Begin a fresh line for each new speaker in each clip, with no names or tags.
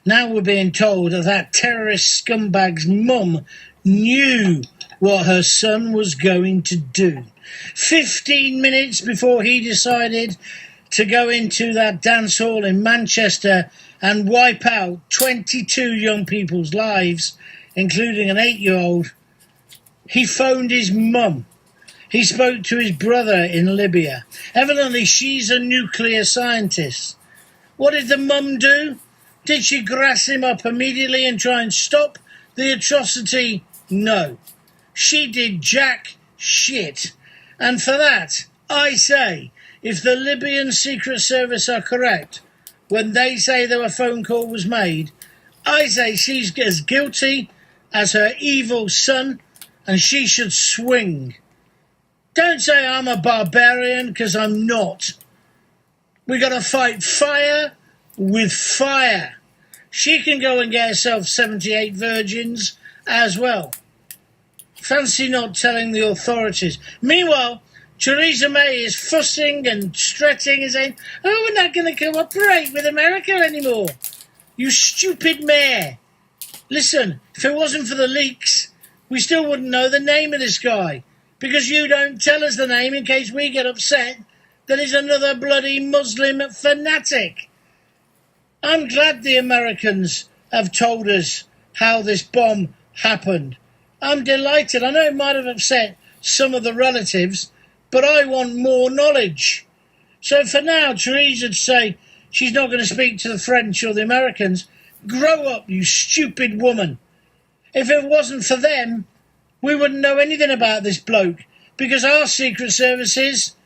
Now we're being told that that terrorist scumbag's mum knew what her son was going to do. 15 minutes before he decided to go into that dance hall in Manchester and wipe out 22 young people's lives, including an 8-year-old, he phoned his mum. He spoke to his brother in Libya. Evidently, she's a nuclear scientist. What did the mum do? Did she grass him up immediately and try and stop the atrocity? No. She did jack shit. And for that, I say, if the Libyan Secret Service are correct, when they say that a phone call was made, I say she's as guilty as her evil son, and she should swing. Don't say I'm a barbarian, because I'm not. We got to fight fire with fire. She can go and get herself 78 virgins as well. Fancy not telling the authorities. Meanwhile, Theresa May is fussing and strutting and saying, oh, we're not going to cooperate with America anymore. You stupid mayor. Listen, if it wasn't for the leaks, we still wouldn't know the name of this guy, because you don't tell us the name in case we get upset that he's another bloody Muslim fanatic. I'm glad the Americans have told us how this bomb happened. I'm delighted. I know it might have upset some of the relatives, but I want more knowledge. So for now, Theresa to say she's not going to speak to the French or the Americans, grow up, you stupid woman. If it wasn't for them, we wouldn't know anything about this bloke, because our secret services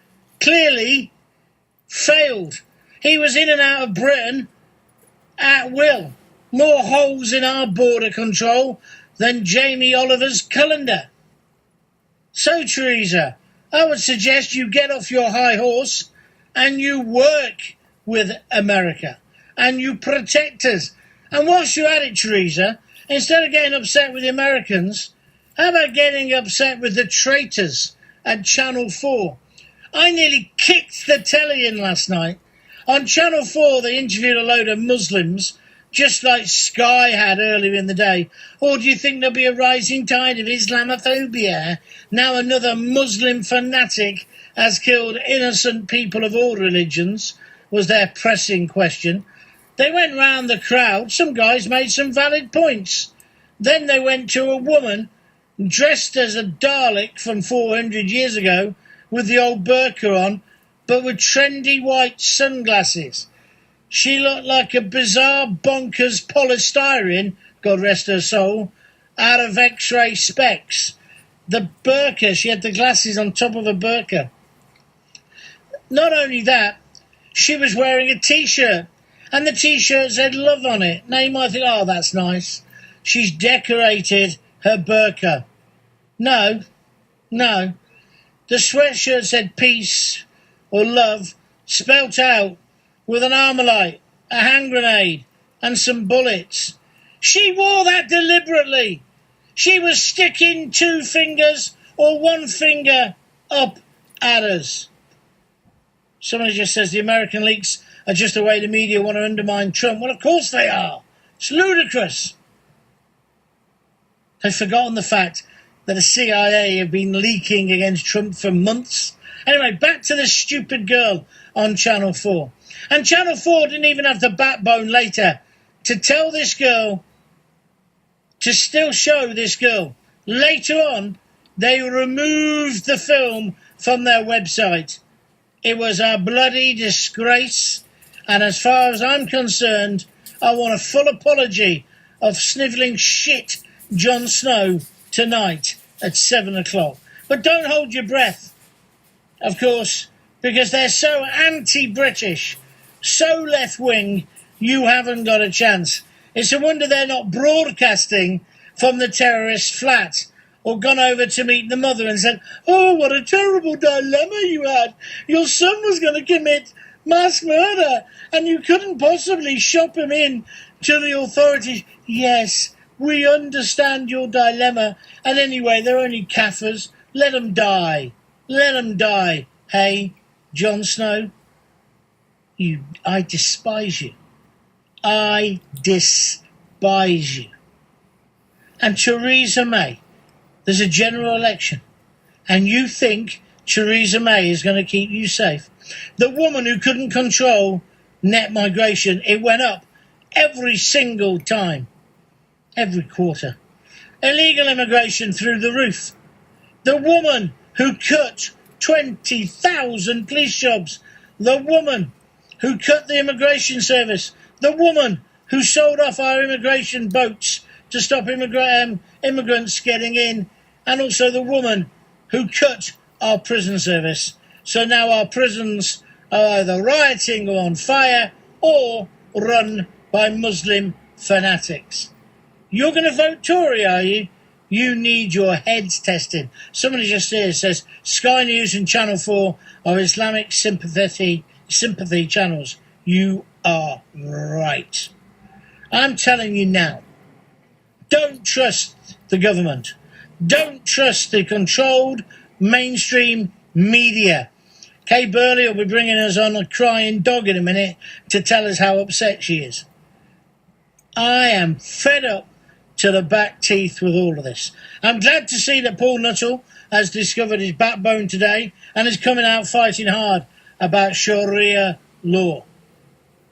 clearly failed. He was in and out of Britain at will. More holes in our border control than Jamie Oliver's calendar. So, Theresa, I would suggest you get off your high horse and you work with America and you protect us. And whilst you're at it, Theresa, instead of getting upset with the Americans, how about getting upset with the traitors at Channel 4? I nearly kicked the telly in last night. On Channel 4, they interviewed a load of Muslims, just like Sky had earlier in the day. Or do you think there'll be a rising tide of Islamophobia? Now another Muslim fanatic has killed innocent people of all religions, was their pressing question. They went round the crowd. Some guys made some valid points. Then they went to a woman dressed as a Dalek from 400 years ago with the old burqa on, but with trendy white sunglasses. She looked like a bizarre bonkers polystyrene, God rest her soul, out of X-ray specs. The burqa, she had the glasses on top of a burqa. Not only that, she was wearing a T-shirt, and the T-shirt said love on it. Now you might think, oh, that's nice. She's decorated her burqa. No. The sweatshirt said peace or love, spelt out with an Armalite, a hand grenade, and some bullets. She wore that deliberately. She was sticking 2 fingers or 1 finger up at us. Somebody just says the American leaks are just a way the media want to undermine Trump. Well, of course they are. It's ludicrous. They've forgotten the fact that the CIA have been leaking against Trump for months. Anyway, back to this stupid girl on Channel 4. And Channel 4 didn't even have the backbone later to tell this girl, to still show this girl. Later on, they removed the film from their website. It was a bloody disgrace. And as far as I'm concerned, I want a full apology of snivelling shit Jon Snow tonight at 7 o'clock. But don't hold your breath, of course, because they're so anti-British, so left-wing, you haven't got a chance. It's a wonder they're not broadcasting from the terrorist flat or gone over to meet the mother and said, oh, what a terrible dilemma you had. Your son was going to commit mass murder and you couldn't possibly shop him in to the authorities. Yes, we understand your dilemma. And anyway, they're only kafirs. Let them die. Let them die. Hey, Jon Snow, I despise you. I despise you. And Theresa May, there's a general election, and you think Theresa May is going to keep you safe? The woman who couldn't control net migration, it went up every single time, every quarter. Illegal immigration through the roof. The woman who cut 20,000 police jobs. The woman who cut the immigration service. The woman who sold off our immigration boats to stop immigrants getting in. And also the woman who cut our prison service. So now our prisons are either rioting or on fire or run by Muslim fanatics. You're going to vote Tory, are you? You need your heads tested. Somebody just here says Sky News and Channel 4 are Islamic sympathy channels. You are right. I'm telling you now, don't trust the government. Don't trust the controlled mainstream media. Kay Burley will be bringing us on a crying dog in a minute to tell us how upset she is. I am fed up to the back teeth with all of this. I'm glad to see that Paul Nuttall has discovered his backbone today and is coming out fighting hard about Sharia law.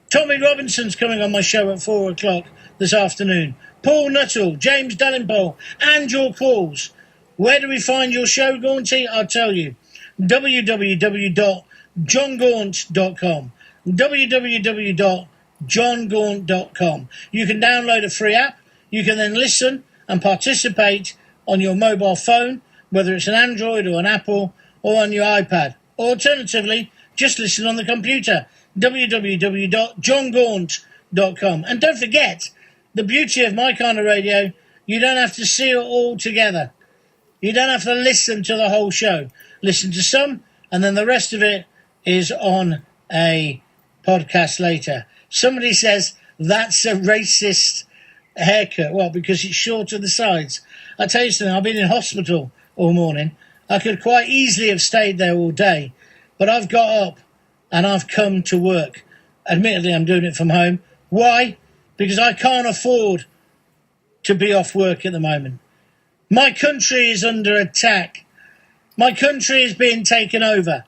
Tommy Robinson's coming on my show at 4 o'clock this afternoon. Paul Nuttall, James Dalrymple, and your calls. Where do we find your show, Gaunty? I'll tell you. www.JonGaunt.com. www.JonGaunt.com. You can download a free app. You can then listen and participate on your mobile phone, whether it's an Android or an Apple or on your iPad. Alternatively, just listen on the computer. www.JonGaunt.com. And don't forget, the beauty of my kind of radio, you don't have to see it all together. You don't have to listen to the whole show. Listen to some, and then the rest of it is on a podcast later. Somebody says, that's a racist haircut. Well, because it's short to the sides. I tell you something, I've been in hospital all morning. I could quite easily have stayed there all day, but I've got up and I've come to work. Admittedly, I'm doing it from home. Why? Because I can't afford to be off work at the moment. My country is under attack. My country is being taken over,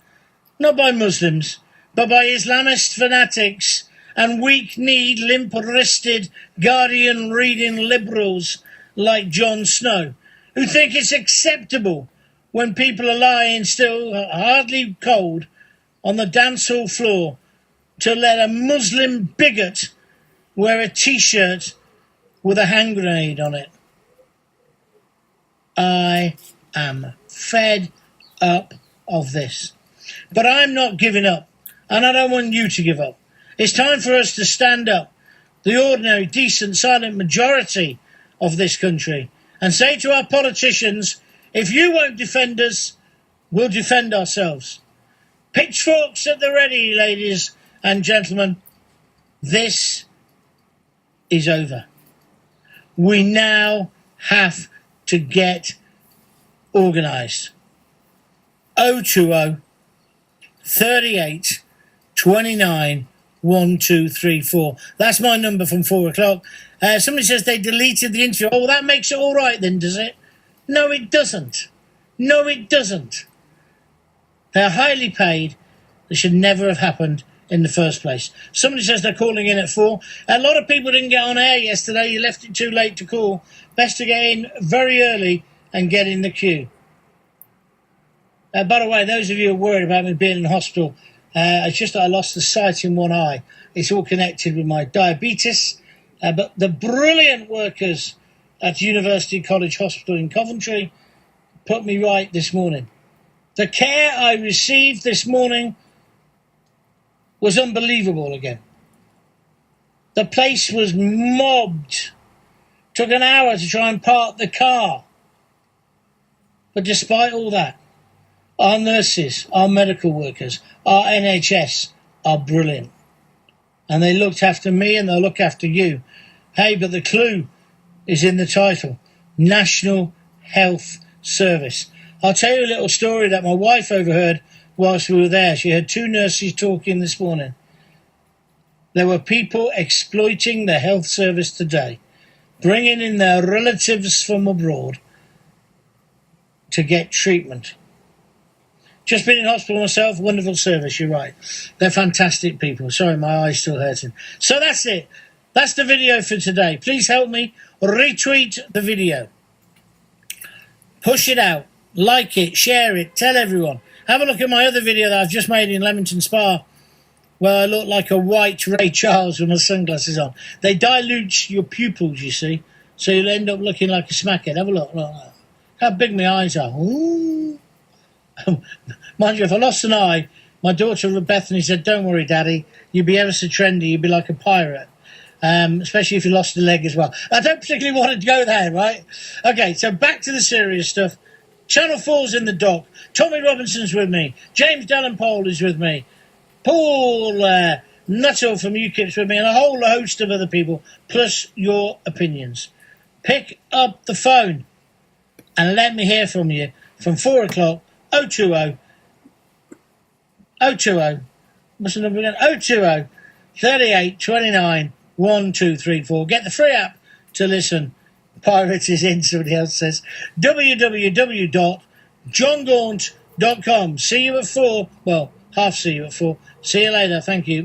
not by Muslims, but by Islamist fanatics and weak-kneed, limp-wristed, Guardian-reading liberals like Jon Snow, who think it's acceptable when people are lying still, hardly cold, on the dance hall floor to let a Muslim bigot wear a T-shirt with a hand grenade on it. I am fed up of this. But I'm not giving up, and I don't want you to give up. It's time for us to stand up, the ordinary, decent, silent majority of this country, and say to our politicians, if you won't defend us, we'll defend ourselves. Pitchforks at the ready, ladies and gentlemen. This is over. We now have to get organised. 020 38 29 1234. That's my number from 4 o'clock. Somebody says they deleted the interview. Oh, well, that makes it all right then, does it? No, it doesn't. No, it doesn't. They're highly paid. They should never have happened in the first place. Somebody says they're calling in at 4. A lot of people didn't get on air yesterday. You left it too late to call. Best to get in very early and get in the queue. By the way, those of you who are worried about me being in hospital, it's just that I lost the sight in one eye. It's all connected with my diabetes. But the brilliant workers at University College Hospital in Coventry put me right this morning. The care I received this morning was unbelievable again. The place was mobbed. Took an hour to try and park the car. But despite all that, our nurses, our medical workers, our NHS are brilliant. And they looked after me and they'll look after you. Hey, but the clue is in the title. National Health Service. I'll tell you a little story that my wife overheard whilst we were there. She heard two nurses talking this morning. There were people exploiting the health service today, bringing in their relatives from abroad to get treatment. Just been in hospital myself, wonderful service, you're right. They're fantastic people. Sorry, my eye's still hurting. So that's it. That's the video for today. Please help me retweet the video. Push it out. Like it. Share it. Tell everyone. Have a look at my other video that I've just made in Leamington Spa, where I look like a white Ray Charles with my sunglasses on. They dilute your pupils, you see, so you'll end up looking like a smackhead. Have a look. Look. How big my eyes are. Ooh. Mind you, if I lost an eye, my daughter Bethany said, "Don't worry, Daddy, you'd be ever so trendy, you'd be like a pirate." Especially if you lost a leg as well. I don't particularly want to go there, right? Okay, so back to the serious stuff. Channel 4's in the dock. Tommy Robinson's with me. James Dallenpole is with me. Paul Nuttall from UKIP's with me, and a whole host of other people, plus your opinions. Pick up the phone and let me hear from you from 4 o'clock, 020, what's the number again? 020 38 29 1234. Get the free app to listen. Pirate is in, somebody else says. www.JonGaunt.com. See you at 4. Well, half see you at 4. See you later. Thank you.